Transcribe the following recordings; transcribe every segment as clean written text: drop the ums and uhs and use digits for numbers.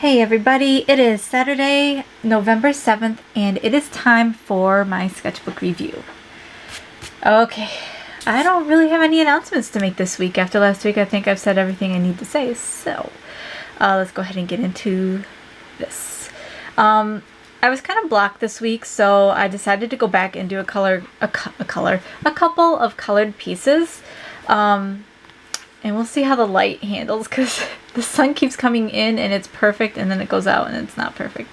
Hey everybody, it is Saturday, November 7th, and it is time for my sketchbook review. Okay, I don't really have any announcements to make this week. After last week, I think I've said everything I need to say, so let's go ahead and get into this. I was kind of blocked this week, so I decided to go back and do a couple of colored pieces. And we'll see how the light handles, because the sun keeps coming in and it's perfect, and then it goes out and it's not perfect.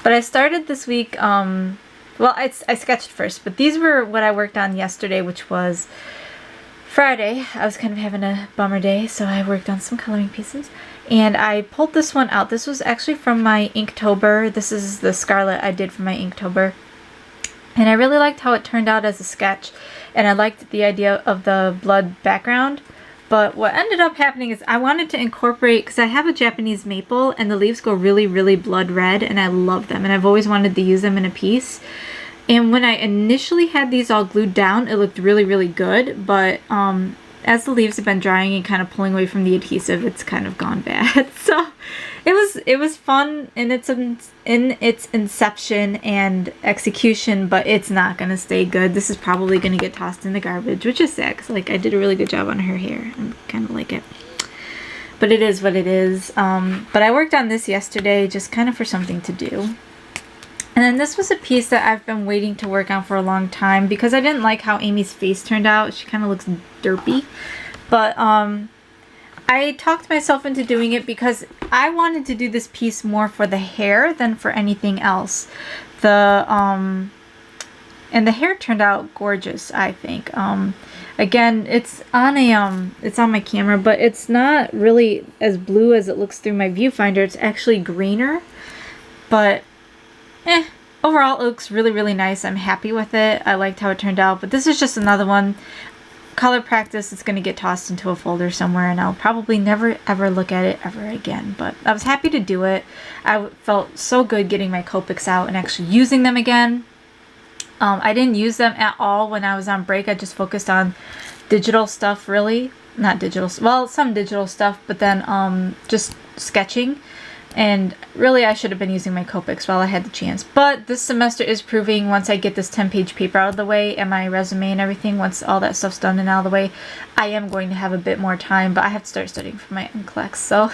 But I started this week, well, I sketched first, but these were what I worked on yesterday, which was Friday. I was kind of having a bummer day, so I worked on some coloring pieces. And I pulled this one out. This was actually from my Inktober. This is the Scarlet I did for my Inktober. And I really liked how it turned out as a sketch, and I liked the idea of the blood background. But what ended up happening is I wanted to incorporate, because I have a Japanese maple and the leaves go really, really blood red, and I love them, and I've always wanted to use them in a piece. And when I initially had these all glued down, it looked really, really good, but as the leaves have been drying and kind of pulling away from the adhesive, it's kind of gone bad. So it was fun in its inception and execution, but it's not gonna stay good. This is probably gonna get tossed in the garbage, which is sad, because like I did a really good job on her hair. I kind of like it, but it is what it is. But I worked on this yesterday just kind of for something to do. And then this was a piece that I've been waiting to work on for a long time, because I didn't like how Amy's face turned out. She kind of looks derpy. But I talked myself into doing it because I wanted to do this piece more for the hair than for anything else. And the hair turned out gorgeous, I think. Again, it's on my camera, but it's not really as blue as it looks through my viewfinder. It's actually greener, but overall it looks really, really nice. I'm happy with it. I liked how it turned out, but this is just another one. Color practice, it's going to get tossed into a folder somewhere, and I'll probably never ever look at it ever again. But I was happy to do it. I felt so good getting my Copics out and actually using them again. I didn't use them at all when I was on break. I just focused on digital stuff, really. Not digital, well, some digital stuff, but then just sketching. And really, I should have been using my Copics while I had the chance. But this semester is proving, once I get this 10-page paper out of the way and my resume and everything, once all that stuff's done and out of the way, I am going to have a bit more time. But I have to start studying for my NCLEX, so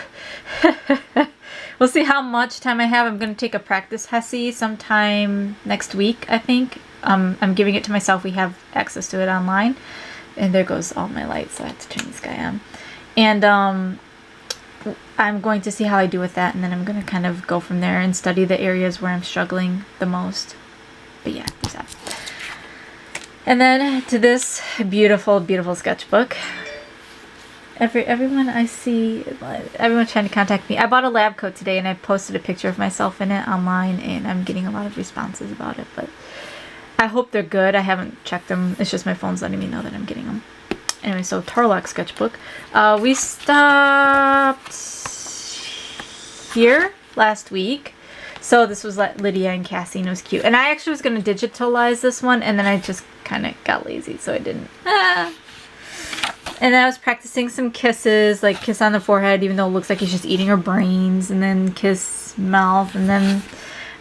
we'll see how much time I have. I'm going to take a practice HESI sometime next week, I think. I'm giving it to myself. We have access to it online. And there goes all my lights, so I have to turn this guy on. And I'm going to see how I do with that, and then I'm going to kind of go from there and study the areas where I'm struggling the most. But yeah, there's that. And then to this beautiful, beautiful sketchbook. Everyone I see, everyone's trying to contact me. I bought a lab coat today, and I posted a picture of myself in it online, and I'm getting a lot of responses about it, but I hope they're good. I haven't checked them. It's just my phone's letting me know that I'm getting them. Anyway, so Tarlock sketchbook. We stopped here last week. So this was like Lydia and Cassie, and it was cute. And I actually was going to digitalize this one, and then I just kind of got lazy, so I didn't. And then I was practicing some kisses, like kiss on the forehead, even though it looks like he's just eating her brains, and then kiss mouth, and then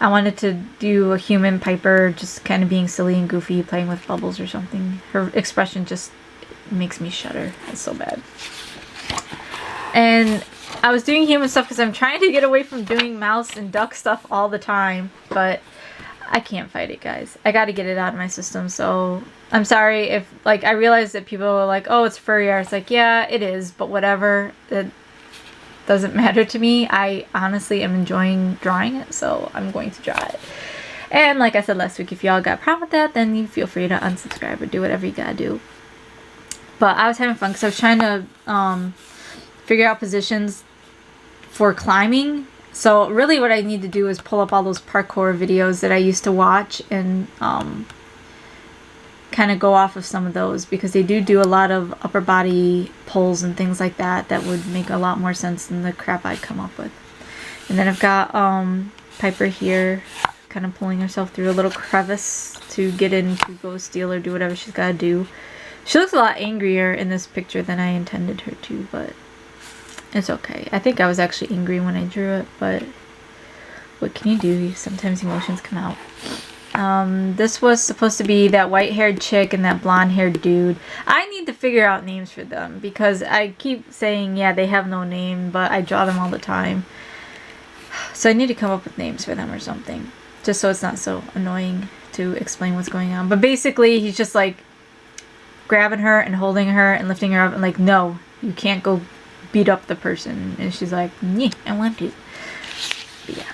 I wanted to do a human Piper, just kind of being silly and goofy, playing with bubbles or something. Her expression just makes me shudder. It's so bad. And I was doing human stuff because I'm trying to get away from doing mouse and duck stuff all the time, but I can't fight it, guys. I got to get it out of my system. So I'm sorry if, like, I realize that people are like, oh, it's furry art. It's like, yeah, it is, but whatever. It doesn't matter to me. I honestly am enjoying drawing it, so I'm going to draw it. And like I said last week, if y'all got a problem with that, then you feel free to unsubscribe or do whatever you gotta do. But I was having fun because I was trying to figure out positions for climbing. So really what I need to do is pull up all those parkour videos that I used to watch and kind of go off of some of those, because they do a lot of upper body pulls and things like that that would make a lot more sense than the crap I'd come up with. And then I've got Piper here kind of pulling herself through a little crevice to get in to go steal or do whatever she's got to do. She looks a lot angrier in this picture than I intended her to, but It's okay. I think I was actually angry when I drew it, but what can you do? Sometimes emotions come out. This was supposed to be that white-haired chick and that blonde-haired dude. I need to figure out names for them because I keep saying, yeah, they have no name, but I draw them all the time. So I need to come up with names for them or something, just so it's not so annoying to explain what's going on. But basically, he's just like grabbing her and holding her and lifting her up and like, no, you can't go beat up the person. And she's like, yeah, I want to. But yeah.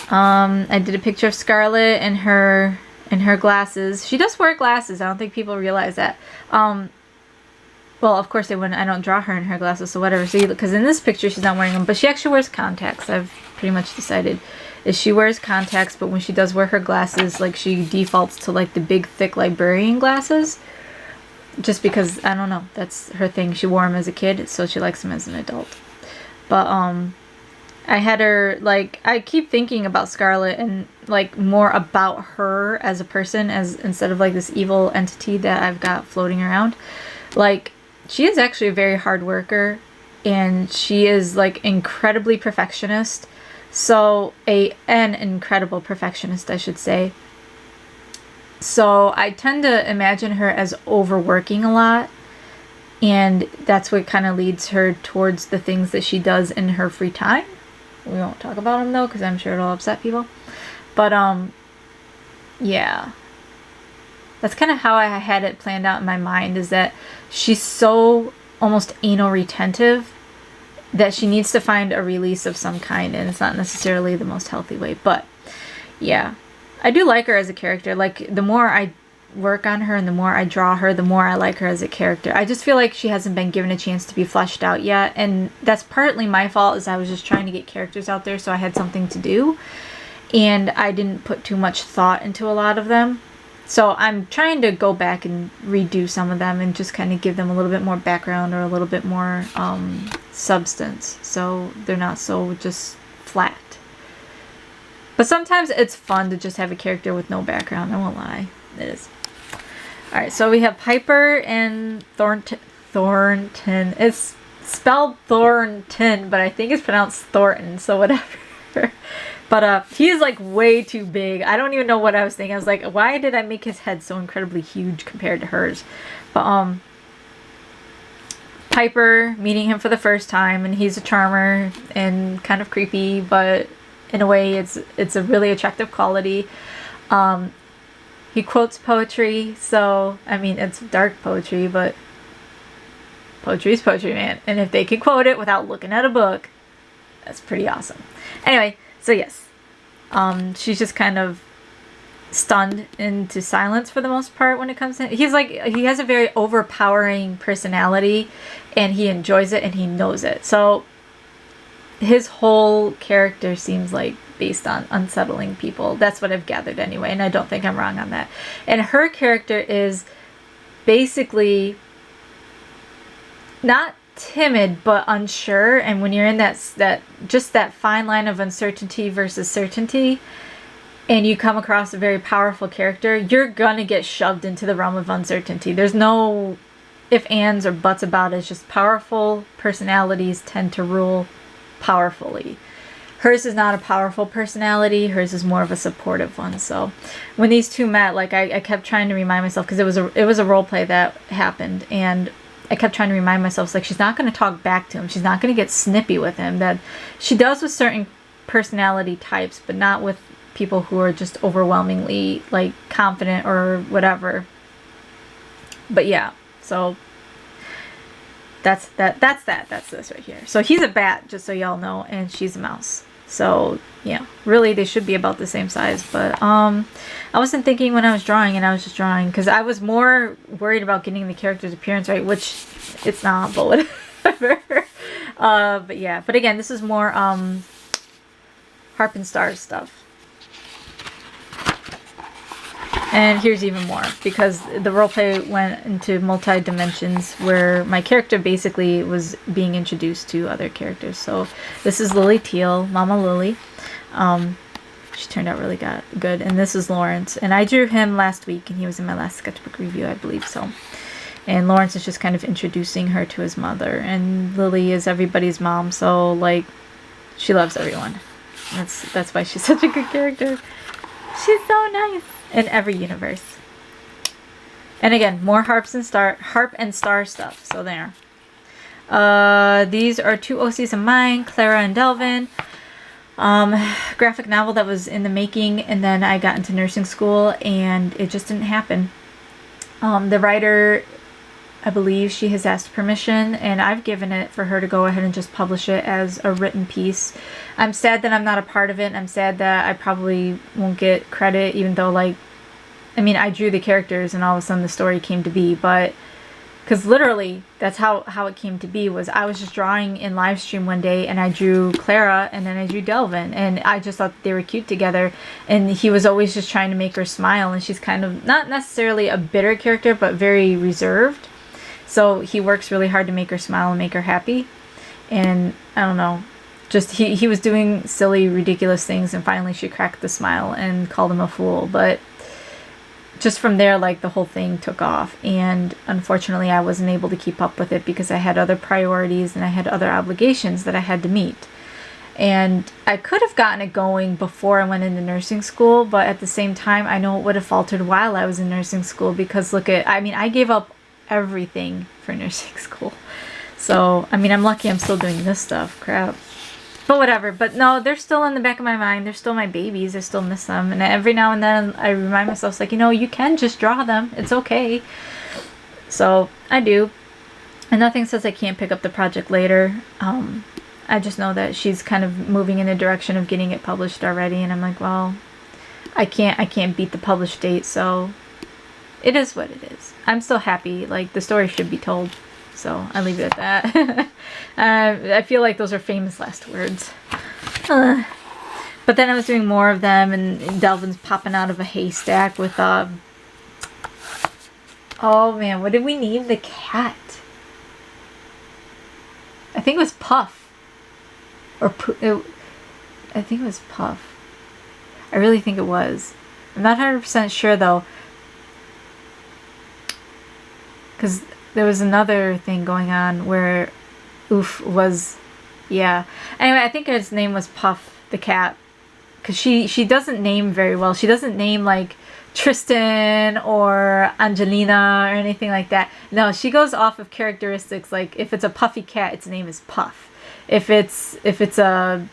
I did a picture of Scarlet and her glasses. She does wear glasses. I don't think people realize that. Well, of course they wouldn't. I don't draw her in her glasses, so whatever. So because in this picture she's not wearing them, but she actually wears contacts. I've pretty much decided is she wears contacts, but when she does wear her glasses, like she defaults to like the big thick librarian glasses. Just because, I don't know, that's her thing. She wore them as a kid, so she likes them as an adult. But I had her, like, I keep thinking about Scarlet and, like, more about her as a person as instead of, like, this evil entity that I've got floating around. Like, she is actually a very hard worker, and she is, like, incredibly perfectionist. So, an incredible perfectionist, I should say. So, I tend to imagine her as overworking a lot. And that's what kind of leads her towards the things that she does in her free time. We won't talk about them though, because I'm sure it'll upset people. But, yeah. That's kind of how I had it planned out in my mind, is that she's so almost anal retentive that she needs to find a release of some kind, and it's not necessarily the most healthy way. But, yeah. I do like her as a character. Like, the more I work on her and the more I draw her, the more I like her as a character. I just feel like she hasn't been given a chance to be fleshed out yet, and that's partly my fault, is I was just trying to get characters out there so I had something to do, and I didn't put too much thought into a lot of them. So I'm trying to go back and redo some of them and just kind of give them a little bit more background or a little bit more substance, so they're not so just flat. But sometimes it's fun to just have a character with no background, I won't lie. It is. Alright, so we have Piper and Thornton. It's spelled Thornton, but I think it's pronounced Thornton, so whatever. But he is like way too big. I don't even know what I was thinking. I was like, why did I make his head so incredibly huge compared to hers? But Piper, meeting him for the first time, and he's a charmer and kind of creepy, but in a way it's a really attractive quality. He quotes poetry, so, I mean, it's dark poetry, but poetry is poetry, man. And if they can quote it without looking at a book, that's pretty awesome. Anyway, so yes. She's just kind of stunned into silence for the most part when it comes to... He's like, he has a very overpowering personality, and he enjoys it, and he knows it. So, his whole character seems like based on unsettling people. That's what I've gathered anyway, and I don't think I'm wrong on that. And her character is basically not timid, but unsure. And when you're in that fine line of uncertainty versus certainty, and you come across a very powerful character, you're gonna get shoved into the realm of uncertainty. There's no if, ands, or buts about it. It's just powerful personalities tend to rule powerfully. Hers is not a powerful personality. Hers is more of a supportive one. So when these two met, like I kept trying to remind myself, because it was a role play that happened, and I kept trying to remind myself, like, she's not going to talk back to him. She's not going to get snippy with him. That she does with certain personality types, but not with people who are just overwhelmingly like confident or whatever. But yeah, so that's this right here. So he's a bat, just so y'all know, and she's a mouse. So yeah, really they should be about the same size. But I wasn't thinking when I was drawing, and I was just drawing because I was more worried about getting the character's appearance right, which it's not, but whatever. But yeah, but again, this is more Harp and Stars stuff. And here's even more, because the roleplay went into multi-dimensions where my character basically was being introduced to other characters. So this is Lily Teal, Mama Lily. She turned out really good. And this is Lawrence. And I drew him last week, and he was in my last sketchbook review, I believe. So And Lawrence is just kind of introducing her to his mother. And Lily is everybody's mom, so like she loves everyone. That's why she's such a good character. She's so nice in every universe. And again, more harp and star stuff. So there. These are 2 OCs of mine, Clara and Delvin. Graphic novel that was in the making, and then I got into nursing school and it just didn't happen. The writer, I believe she has asked permission, and I've given it for her to go ahead and just publish it as a written piece. I'm sad that I'm not a part of it. I'm sad that I probably won't get credit, even though, like, I mean, I drew the characters and all of a sudden the story came to be, but because literally that's how it came to be. Was I was just drawing in live stream one day and I drew Clara and then I drew Delvin, and I just thought they were cute together, and he was always just trying to make her smile, and she's kind of not necessarily a bitter character but very reserved, so he works really hard to make her smile and make her happy. And I don't know, just he was doing silly, ridiculous things, and finally she cracked the smile and called him a fool. But just from there, like, the whole thing took off, and unfortunately I wasn't able to keep up with it because I had other priorities and I had other obligations that I had to meet. And I could have gotten it going before I went into nursing school, but at the same time I know it would have faltered while I was in nursing school, because look at, I mean, I gave up everything for nursing school. So I mean, I'm lucky I'm still doing this stuff. Crap. But whatever. But no, they're still in the back of my mind. They're still my babies. I still miss them. And every now and then I remind myself, it's like, you know, you can just draw them. It's okay. So I do. And nothing says I can't pick up the project later. I just know that she's kind of moving in the direction of getting it published already. And I'm like, well, I can't beat the published date. So it is what it is. I'm still happy. Like, the story should be told. So I leave it at that. I feel like those are famous last words. But then I was doing more of them, and Delvin's popping out of a haystack with oh man, what did we name the cat? I think it was Puff. Or I think it was Puff. I really think it was. I'm not 100% sure though, because there was another thing going on where Oof was, yeah. Anyway, I think his name was Puff the cat, because she doesn't name very well. She doesn't name like Tristan or Angelina or anything like that. No, she goes off of characteristics. Like, if it's a puffy cat, its name is Puff. If it's a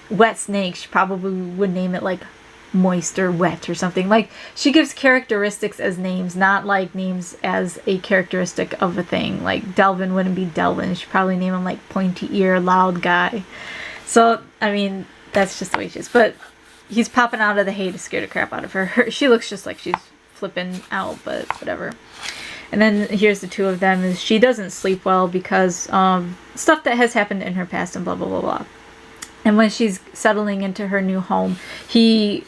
wet snake, she probably would name it like Moist or Wet or something. Like, she gives characteristics as names, not like names as a characteristic of a thing. Like, Delvin wouldn't be Delvin. She'd probably name him like Pointy Ear, Loud Guy. So, I mean, that's just the way she is. But he's popping out of the hay to scare the crap out of her. She looks just like she's flipping out, but whatever. And then here's the 2 of them. Is she doesn't sleep well because of stuff that has happened in her past and blah, blah, blah, blah. And when she's settling into her new home, he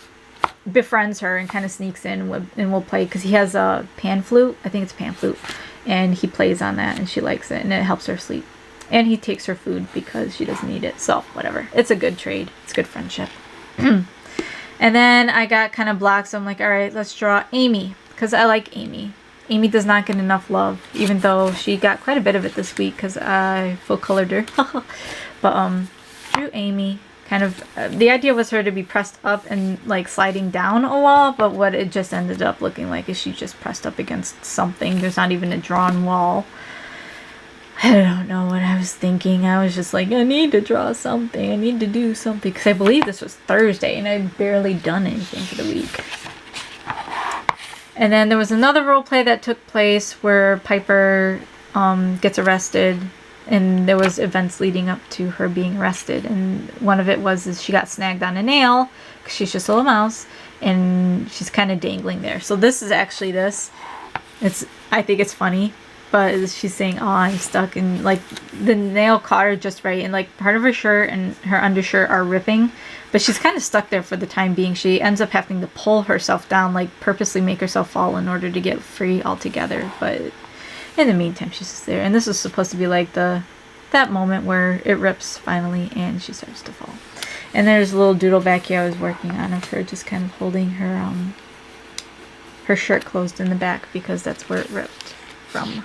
befriends her and kind of sneaks in and will play, because he has a pan flute. I think it's a pan flute. And he plays on that and she likes it and it helps her sleep. And he takes her food because she doesn't eat it. So, whatever. It's a good trade. It's good friendship. And then I got kind of blocked, so I'm like, alright, let's draw Amy, because I like Amy. Amy does not get enough love, even though she got quite a bit of it this week because I full colored her. But drew Amy. Kind of, the idea was her to be pressed up and like sliding down a wall, but what it just ended up looking like is she just pressed up against something. There's not even a drawn wall. I don't know what I was thinking. I was just like, I need to draw something. I need to do something, because I believe this was Thursday and I'd barely done anything for the week. And then there was another role play that took place where Piper gets arrested, and there was events leading up to her being arrested. And one of it was she got snagged on a nail because she's just a little mouse, and she's kind of dangling there. So this is actually this. I think it's funny, but she's saying, "Oh, I'm stuck," and like the nail caught her just right, and like part of her shirt and her undershirt are ripping. But she's kind of stuck there for the time being. She ends up having to pull herself down, like purposely make herself fall in order to get free altogether. But in the meantime, she's just there. And this is supposed to be like that moment where it rips finally and she starts to fall. And there's a little doodle back here I was working on of her just kind of holding her shirt closed in the back because that's where it ripped from.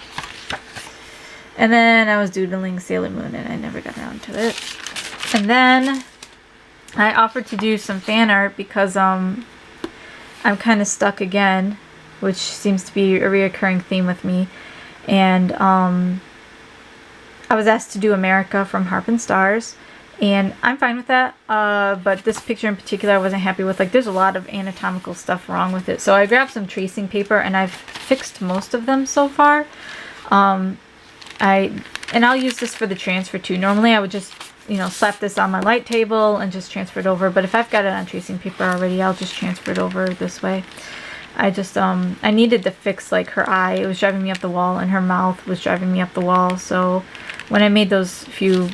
And then I was doodling Sailor Moon and I never got around to it. And then I offered to do some fan art because I'm kind of stuck again, which seems to be a reoccurring theme with me. And I was asked to do America from Harp and Stars, and I'm fine with that. But this picture in particular I wasn't happy with. Like, there's a lot of anatomical stuff wrong with it. So I grabbed some tracing paper and I've fixed most of them so far. And I'll use this for the transfer too. Normally I would just, you know, slap this on my light table and just transfer it over. But if I've got it on tracing paper already, I'll just transfer it over this way. I just, I needed to fix, like, her eye. It was driving me up the wall, and her mouth was driving me up the wall. So when I made those few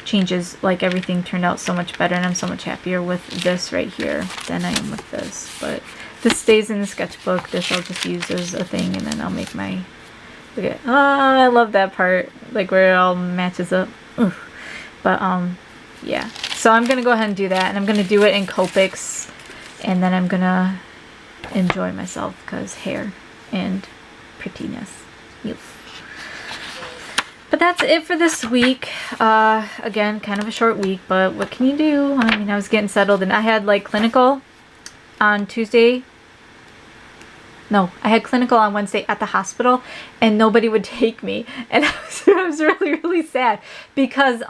changes, like, everything turned out so much better, and I'm so much happier with this right here than I am with this. But this stays in the sketchbook. This I'll just use as a thing, and then I'll make my, look at, oh, I love that part, like, where it all matches up. Oof. But, yeah. So I'm going to go ahead and do that, and I'm going to do it in Copics. And then I'm gonna enjoy myself because hair and prettiness. But that's it for this week. Again, kind of a short week, but what can you do? I mean, I was getting settled and I had like clinical on Tuesday. No, I had clinical on Wednesday at the hospital and nobody would take me. And I was really, really sad because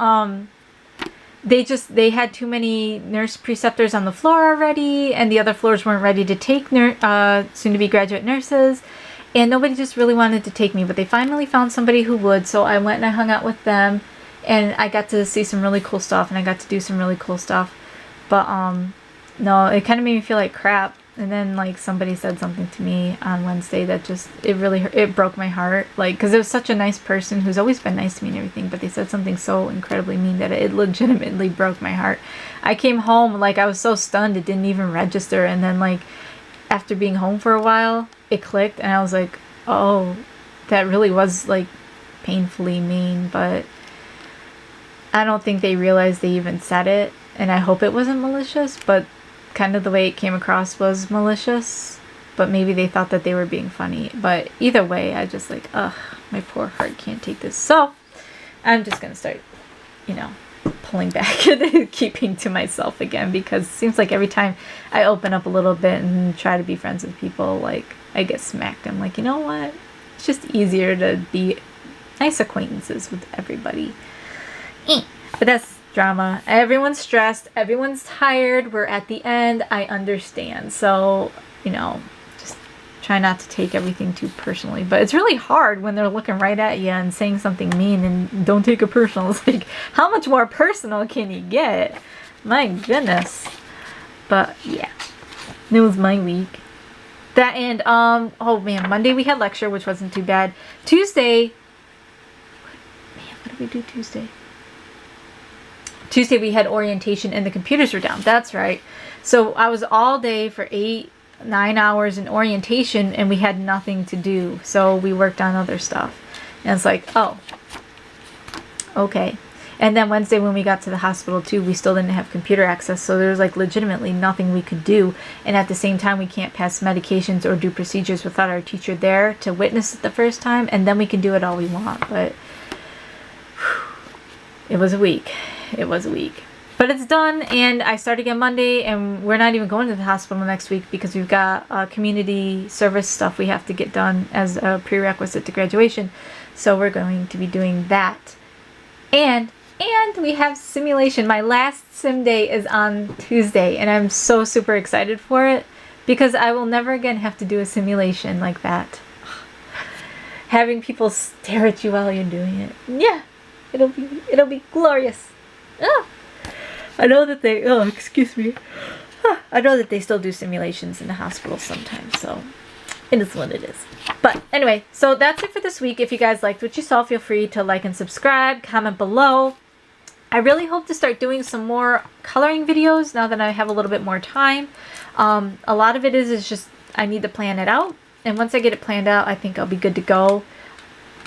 they had too many nurse preceptors on the floor already, and the other floors weren't ready to take soon-to-be graduate nurses, and nobody just really wanted to take me, but they finally found somebody who would, so I went and I hung out with them, and I got to see some really cool stuff, and I got to do some really cool stuff, but, no, it kind of made me feel like crap. And then, like, somebody said something to me on Wednesday that just, it broke my heart. Like, because it was such a nice person who's always been nice to me and everything, but they said something so incredibly mean that it legitimately broke my heart. I came home, like, I was so stunned it didn't even register. And then, like, after being home for a while, it clicked. And I was like, oh, that really was, like, painfully mean. But I don't think they realized they even said it. And I hope it wasn't malicious, but kind of the way it came across was malicious, but maybe they thought that they were being funny. But either way, I just like, ugh, my poor heart can't take this. So I'm just gonna start, you know, pulling back and keeping to myself again, because it seems like every time I open up a little bit and try to be friends with people, like, I get smacked. I'm like, you know what, it's just easier to be nice acquaintances with everybody. But that's drama. Everyone's stressed, everyone's tired, we're at the end, I understand. So, you know, just try not to take everything too personally. But it's really hard when they're looking right at you and saying something mean and don't take it personal. It's like, how much more personal can you get? My goodness. But yeah, it was my week. That and oh man, Monday we had lecture, which wasn't too bad. Tuesday, man, what did we do Tuesday? Tuesday we had orientation and the computers were down. That's right. So I was all day for 8-9 hours in orientation and we had nothing to do. So we worked on other stuff. And it's like, oh, okay. And then Wednesday when we got to the hospital too, we still didn't have computer access. So there was like legitimately nothing we could do. And at the same time, we can't pass medications or do procedures without our teacher there to witness it the first time. And then we can do it all we want. But whew, it was a week. It was a week. But it's done, and I start again Monday, and we're not even going to the hospital next week because we've got community service stuff we have to get done as a prerequisite to graduation. So we're going to be doing that. And we have simulation. My last sim day is on Tuesday, and I'm so super excited for it because I will never again have to do a simulation like that. Having people stare at you while you're doing it. Yeah, it'll be glorious. Oh, I know that they, oh, excuse me. I know that they still do simulations in the hospital sometimes, so it is what it is. But anyway, so that's it for this week. If you guys liked what you saw, feel free to like and subscribe, comment below. I really hope to start doing some more coloring videos now that I have a little bit more time. A lot of it is just I need to plan it out. And once I get it planned out, I think I'll be good to go.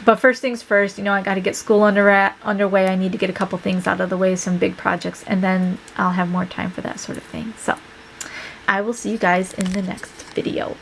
But first things first, you know, I got to get school underway. I need to get a couple things out of the way, some big projects, and then I'll have more time for that sort of thing. So I will see you guys in the next video.